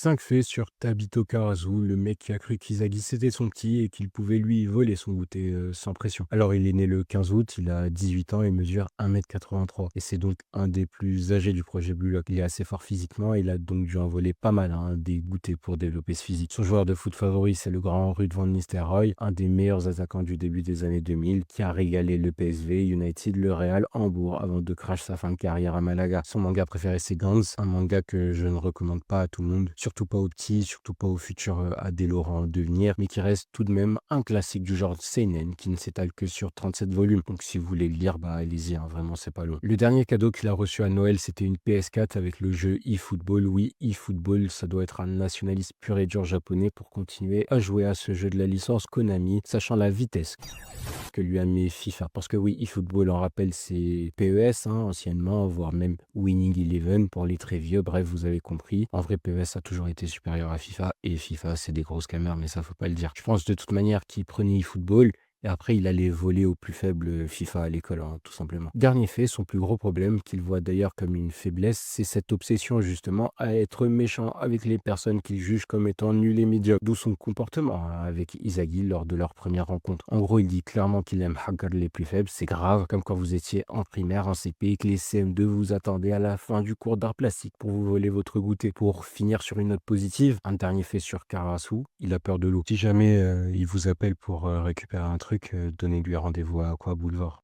5 faits sur Tabito Karasu, le mec qui a cru qu'Izagi c'était son petit et qu'il pouvait lui voler son goûter sans pression. Alors il est né le 15 août, il a 18 ans et mesure 1,83 m. Et c'est donc un des plus âgés du projet Blue Lock. Il est assez fort physiquement, il a donc dû en voler pas mal, hein, des goûters pour développer ce physique. Son joueur de foot favori, c'est le grand Ruud van Nistelrooy, un des meilleurs attaquants du début des années 2000, qui a régalé le PSV, United, le Real, Hambourg, avant de crash sa fin de carrière à Malaga. Son manga préféré, c'est Gans, un manga que je ne recommande pas à tout le monde, surtout pas aux petits, surtout pas aux futurs adolescents en devenir, mais qui reste tout de même un classique du genre seinen, qui ne s'étale que sur 37 volumes. Donc si vous voulez le lire, bah allez-y, hein, vraiment c'est pas long. Le dernier cadeau qu'il a reçu à Noël, c'était une PS4 avec le jeu eFootball. Oui, eFootball, ça doit être un nationaliste pur et dur japonais pour continuer à jouer à ce jeu de la licence Konami, sachant la vitesse que lui a mis FIFA. Parce que oui, eFootball, en rappelle, c'est PES, hein, anciennement, voire même Winning Eleven pour les très vieux. Bref, vous avez compris. En vrai, PES a toujours été supérieur à FIFA. Et FIFA, c'est des grosses caméras, mais ça, faut pas le dire. Je pense de toute manière qu'il prenait eFootball. Et après, il allait voler au plus faible FIFA à l'école, hein, tout simplement. Dernier fait, son plus gros problème, qu'il voit d'ailleurs comme une faiblesse, c'est cette obsession justement à être méchant avec les personnes qu'il juge comme étant nulles et médiocres. D'où son comportement hein, avec Izagi lors de leur première rencontre. En gros, il dit clairement qu'il aime hacker les plus faibles, c'est grave, comme quand vous étiez en primaire, en CP, et que les CM2 vous attendaient à la fin du cours d'art plastique pour vous voler votre goûter. Pour finir sur une note positive, un dernier fait sur Karasu, il a peur de l'eau. Si jamais il vous appelle pour récupérer un truc, donnez-lui rendez-vous à Aqua Boulevard.